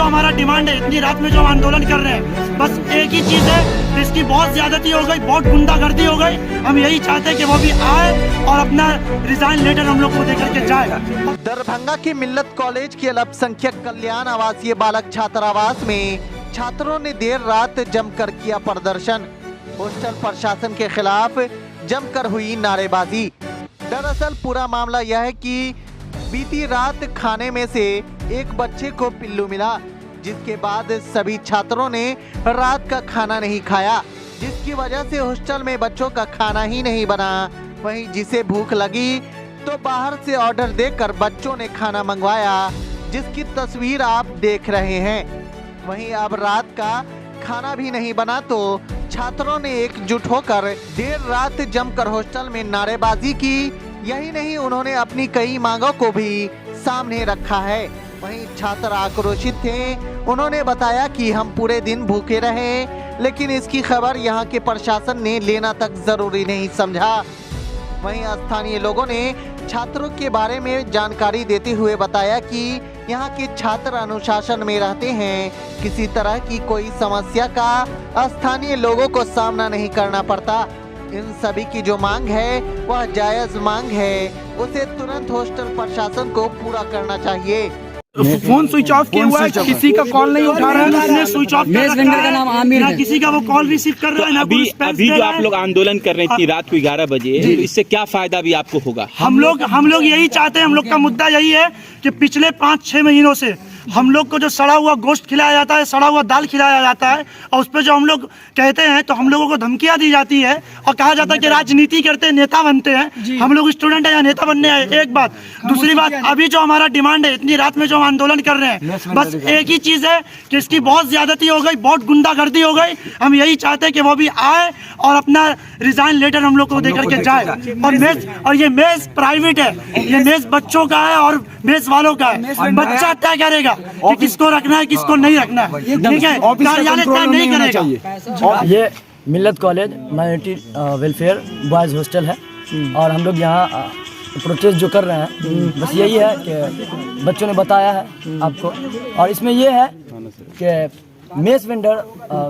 जो हमारा डिमांड है, इतनी रात में जो हम आंदोलन कर रहे हैं, बस एक ही चीज़ है कि इसकी बहुत ज्यादती हो गई, बहुत गुंडागर्दी हो गई। हम यही चाहते हैं कि वो भी आए और अपना रिजाइन लेटर हम लोग को देकर के जाए। दरभंगा की मिल्लत कॉलेज के अल्पसंख्यक कल्याण आवासीय बालक छात्रावास में छात्रों ने देर रात जमकर किया प्रदर्शन। हॉस्टल प्रशासन के खिलाफ जमकर हुई नारेबाजी। दरअसल पूरा मामला यह है कि बीती रात खाने में से एक बच्चे को पिल्लू मिला, जिसके बाद सभी छात्रों ने रात का खाना नहीं खाया, जिसकी वजह से हॉस्टल में बच्चों का खाना ही नहीं बना। वहीं जिसे भूख लगी तो बाहर से ऑर्डर देकर बच्चों ने खाना मंगवाया, जिसकी तस्वीर आप देख रहे हैं। वहीं अब रात का खाना भी नहीं बना तो छात्रों ने एकजुट होकर देर रात जमकर हॉस्टल में नारेबाजी की। यही नहीं, उन्होंने अपनी कई मांगों को भी सामने रखा है। वहीं छात्र आक्रोशित थे। उन्होंने बताया कि हम पूरे दिन भूखे रहे, लेकिन इसकी खबर यहाँ के प्रशासन ने लेना तक जरूरी नहीं समझा। वहीं स्थानीय लोगों ने छात्रों के बारे में जानकारी देते हुए बताया कि यहाँ के छात्र अनुशासन में रहते हैं। किसी तरह की कोई समस्या का स्थानीय लोगों को सामना नहीं करना पड़ता। इन सभी की जो मांग है वह जायज मांग है, उसे तुरंत हॉस्टल प्रशासन को पूरा करना चाहिए। फोन स्विच ऑफ किया हुआ है, किसी का कॉल नहीं उठा रहा है, स्विच ऑफ मेस वेंडर का नाम आमिर है, किसी का वो कॉल रिसीव कर रहा है ना। अभी जो आप लोग आंदोलन कर रहे थे रात को 11 बजे, तो इससे क्या फायदा भी आपको होगा? हम लोग यही चाहते हैं। हम लोग का मुद्दा यही है कि पिछले 5-6 महीनों से हम लोग को जो सड़ा हुआ गोश्त खिलाया जाता है, सड़ा हुआ दाल खिलाया जाता है, और उस पर जो हम लोग कहते हैं तो हम लोगों को धमकियां दी जाती है और कहा जाता है कि राजनीति करते हैं, नेता बनते हैं। हम लोग स्टूडेंट हैं या नेता बनने आए, एक बात। दूसरी बात, अभी जो हमारा डिमांड है, इतनी रात में जो हम आंदोलन कर रहे हैं, बस एक ही चीज़ है कि इसकी बहुत ज्यादती हो गई, बहुत गुंडागर्दी हो गई। हम यही चाहते हैं कि वो भी आए और अपना रिजाइन लेटर हम लोग को देकर के जाए। और ये मेस प्राइवेट है, ये मेस बच्चों का है और मेस वालों का है। बच्चा तय करेगा कि किसको रखना है, किसको नहीं रखना है, ठीक है? कार्यालय तय नहीं करेगा। ये मिल्लत college minority welfare boys hostel है और हम लोग यहाँ प्रोटेस्ट जो कर रहे हैं, बस यही है कि बच्चों ने बताया है आपको। और इसमें ये है कि मेस वेंडर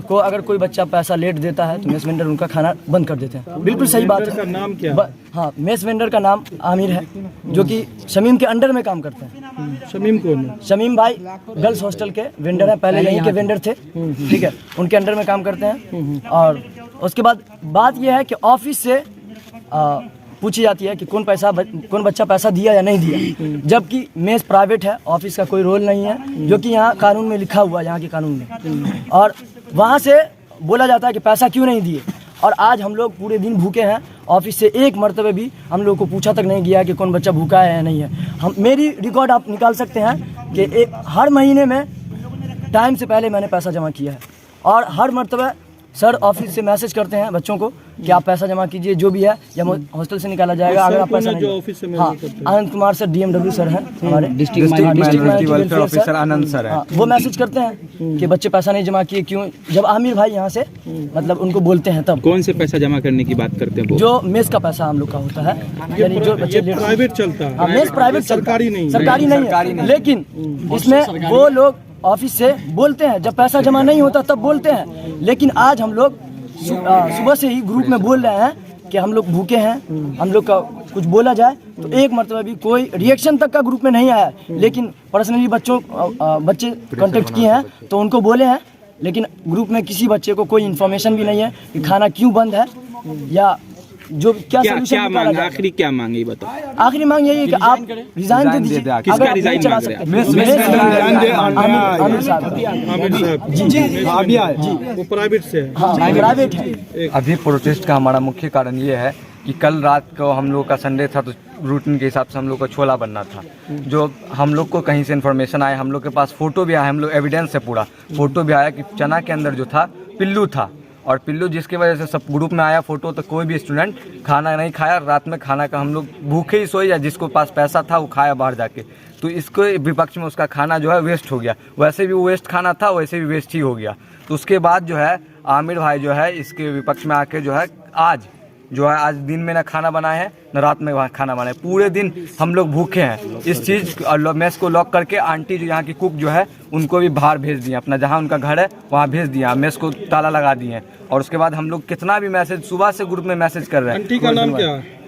को अगर कोई बच्चा पैसा लेट देता है तो मेस वेंडर उनका खाना बंद कर देते हैं। बिल्कुल सही बात है। नाम क्या? हाँ, मेस वेंडर का नाम आमिर है, जो कि शमीम के अंडर में काम करते हैं। शमीम कौन है? शमीम भाई गर्ल्स हॉस्टल के वेंडर हैं, पहले यहीं के वेंडर थे, ठीक है? उनके अंडर में काम करते हैं। और उसके बाद बात यह है कि ऑफिस से पूछी जाती है कि कौन बच्चा पैसा दिया या नहीं दिया, जबकि मेस प्राइवेट है, ऑफिस का कोई रोल नहीं है, जो कि यहाँ कानून में लिखा हुआ है, यहाँ के कानून में। और वहाँ से बोला जाता है कि पैसा क्यों नहीं दिए। और आज हम लोग पूरे दिन भूखे हैं, ऑफिस से एक मरतबे भी हम लोग को पूछा तक नहीं गया कि कौन बच्चा भूखा है या नहीं है। मेरी रिकॉर्ड आप निकाल सकते हैं कि हर महीने में टाइम से पहले मैंने पैसा जमा किया है, और हर मरतबा सर ऑफिस से मैसेज करते हैं बच्चों को कि आप पैसा जमा कीजिए, जो भी है, या हॉस्टल से निकाला जाएगा अगर आप पैसा नहीं। हाँ, Anand Kumar sir DMW sir हैं हमारे, डिस्ट्रिक्ट वेलफेयर ऑफिसर आनंद सर हैं। वो मैसेज करते हैं कि बच्चे पैसा नहीं जमा किए क्यों, जब आमिर भाई यहाँ से मतलब उनको बोलते हैं तब। कौन से पैसा जमा करने की बात करते हैं? जो मेस का पैसा हम लोग का होता है, यानी जो बच्चे प्राइवेट चलता है। मेस प्राइवेट, सरकारी नहीं है, लेकिन इसमें वो लोग ऑफिस से बोलते हैं, जब पैसा जमा नहीं होता तब बोलते हैं। लेकिन आज हम लोग सुबह से ही ग्रुप में बोल रहे हैं कि हम लोग भूखे हैं, हम लोग का कुछ बोला जाए, तो एक मरतबा भी कोई रिएक्शन तक का ग्रुप में नहीं आया। लेकिन पर्सनली बच्चे कांटेक्ट किए हैं तो उनको बोले हैं, लेकिन ग्रुप में किसी बच्चे को कोई इन्फॉर्मेशन भी नहीं है कि खाना क्यों बंद है या जो क्या मांग, आखिरी क्या मांग है बताओ? आखिरी मांग यही है कि आप रिजाइन दे दीजिए। किसका रिजाइन मांग रहे हैं? वो प्राइवेट से है। हाँ, प्राइवेट है। अभी प्रोटेस्ट का हमारा मुख्य कारण ये है कि कल रात को हम लोग का संडे था, तो रूटीन के हिसाब से हम लोग को छोला बनना था। जो हम लोग को कहीं से इन्फॉर्मेशन आया, हम लोग के पास फोटो भी आया, हम लोग एविडेंस है, पूरा फोटो भी आया कि चना के अंदर जो था पिल्लू था, और पिल्लू जिसकी वजह से सब ग्रुप में आया फोटो, तो कोई भी स्टूडेंट खाना नहीं खाया। रात में खाना का हम लोग भूखे ही सोए, या जिसको पास पैसा था वो खाया बाहर जाके। तो इसको विपक्ष में उसका खाना जो है वेस्ट हो गया। वैसे भी वो वेस्ट खाना था, वैसे भी वेस्ट ही हो गया। तो उसके बाद जो है आमिर भाई जो है इसके विपक्ष में आके जो है आज जो है आज दिन में ना खाना बनाए हैं न रात में खाना बनाए, पूरे दिन हम लोग भूखे हैं। इस चीज़ और मेस को लॉक करके आंटी जो यहाँ की कुक जो है उनको भी बाहर भेज दिए, अपना जहाँ उनका घर है वहाँ भेज दिया, मेस को ताला लगा दिए हैं। और उसके बाद हम लोग कितना भी मैसेज सुबह से ग्रुप में मैसेज कर रहे हैं। आंटी का नाम क्या है?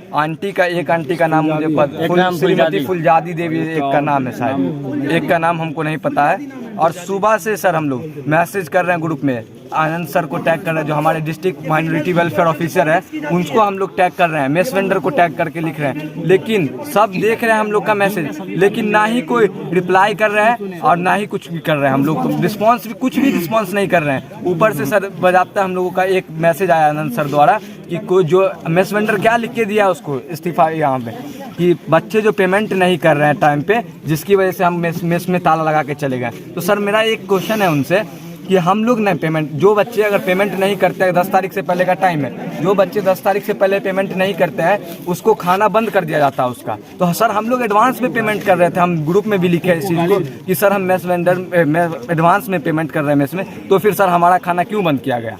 एक आंटी का नाम मुझे श्रीमती फुलजादी देवी एक का नाम है शायद, एक का नाम हमको नहीं पता है। और सुबह से सर हम लोग मैसेज कर रहे हैं ग्रुप में, आनंद सर को टैग कर रहे हैं जो हमारे डिस्ट्रिक्ट माइनॉरिटी वेलफेयर ऑफिसर है, उनको हम लोग टैग कर रहे हैं, मेस वेंडर को टैग करके लिख रहे हैं, लेकिन सब देख रहे हैं हम लोग का मैसेज, लेकिन ना ही कोई रिप्लाई कर रहे हैं और ना ही कुछ भी कर रहे हैं। हम लोग रिस्पॉन्स भी कुछ भी रिस्पॉन्स नहीं कर रहे हैं। ऊपर से सर बजाबता हम लोगों का एक मैसेज आया आनंद सर द्वारा कि कोई जो मेस वेंडर क्या लिख के दिया उसको इस्तीफा यहाँ पे कि बच्चे जो पेमेंट नहीं कर रहे हैं टाइम पे, जिसकी वजह से हम मेस में ताला लगा के चले गए। तो सर मेरा एक क्वेश्चन है उनसे कि हम लोग ना पेमेंट, जो बच्चे अगर पेमेंट नहीं करते हैं, 10 तारीख से पहले का टाइम है, जो बच्चे 10 तारीख से पहले पेमेंट नहीं करते हैं उसको खाना बंद कर दिया जाता है उसका। तो सर हम लोग एडवांस में पेमेंट कर रहे थे, हम ग्रुप में भी लिखे इस चीज़ को कि सर हम मेस वेंडर एडवांस में पेमेंट कर रहे हैं मेस में, तो फिर सर हमारा खाना क्यों बंद किया गया?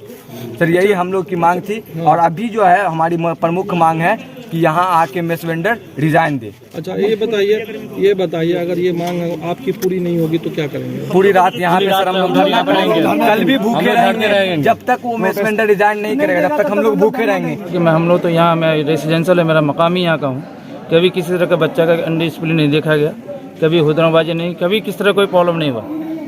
सर यही हम लोग की मांग थी। और अभी जो है हमारी प्रमुख मांग है कि यहाँ आके मेस वेंडर रिजाइन दे। अच्छा ये बताइए अगर ये मांग आपकी पूरी नहीं होगी तो क्या करेंगे? पूरी रात यहाँ पे सर हम लोग धरना करेंगे, कल भी भूखे रहेंगे जब तक वो मेस वेंडर रिजाइन नहीं करेगा, जब तक हम लोग भूखे रहेंगे। कि हम लोग तो यहाँ, मैं रेसिडेंशियल है, मेरा मकाम ही यहाँ का हूँ। कभी किसी तरह का बच्चा का अनडिसिप्लिन नहीं देखा गया, कभी हुदराबाजी नहीं, कभी किस तरह कोई प्रॉब्लम नहीं हुआ।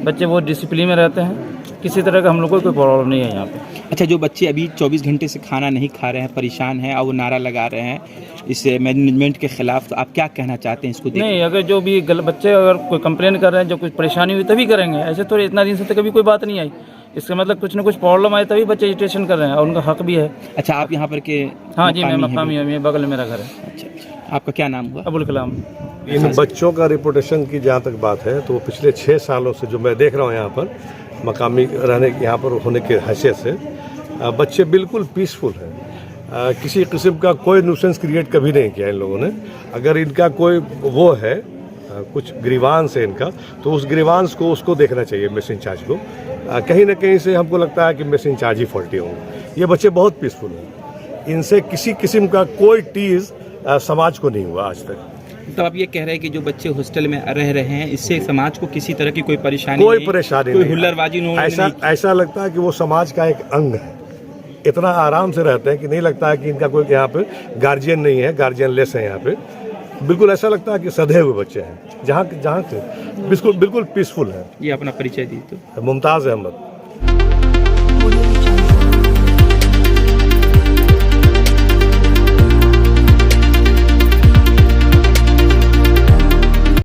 बच्चे बहुत डिसिप्लिन में रहते हैं, किसी तरह का हम लोग को कोई प्रॉब्लम नहीं है यहाँ पे। अच्छा, जो बच्चे अभी 24 घंटे से खाना नहीं खा रहे हैं, परेशान हैं और वो नारा लगा रहे हैं इस मैनेजमेंट के खिलाफ, तो आप क्या कहना चाहते हैं इसको देख? नहीं, अगर जो भी बच्चे अगर कोई कंप्लेन कर रहे हैं, जो कुछ परेशानी हुई तभी करेंगे, ऐसे तो इतना दिन से तो कभी कोई बात नहीं आई। इसका मतलब कुछ ना कुछ प्रॉब्लम आए तभी बच्चे एजिटेशन कर रहे हैं और उनका हक भी है। अच्छा, आप यहाँ पर के? हाँ जी, मैं मकामी हूँ, बगल में मेरा घर है। अच्छा, आपका क्या नाम हुआ? अबुल कलाम। इन बच्चों का रिपोर्टेशन की जहाँ तक बात है तो पिछले 6 सालों से जो मैं देख रहा हूँ यहाँ पर मकामी रहने यहाँ पर होने के हैसियत से बच्चे बिल्कुल पीसफुल हैं। किसी किस्म का कोई न्यूसेंस क्रिएट कभी नहीं किया इन लोगों ने। अगर इनका कोई वो है कुछ ग्रीवांस है इनका, तो उस ग्रीवांस को उसको देखना चाहिए मेस इंचार्ज को। कहीं ना कहीं से हमको लगता है कि मेस इंचार्ज ही फॉल्टी होंगे। ये बच्चे बहुत पीसफुल हैं, इनसे किसी किस्म का कोई टीज समाज को नहीं हुआ आज तक। तो आप ये कह रहे हैं कि जो बच्चे हॉस्टल में रह रहे हैं इससे समाज को किसी तरह की कोई परेशानी कोई परेशानी कोई नहीं, हुल्लड़बाजी ऐसा लगता है कि वो समाज का एक अंग है। इतना आराम से रहते हैं कि नहीं लगता है कि इनका कोई यहाँ पे गार्जियन नहीं है, गार्जियन लेस है यहाँ पे। बिल्कुल ऐसा लगता है कि सधे हुए बच्चे हैं, जहाँ के बिल्कुल पीसफुल है। ये अपना परिचय दी तो। मुमताज़ अहमद।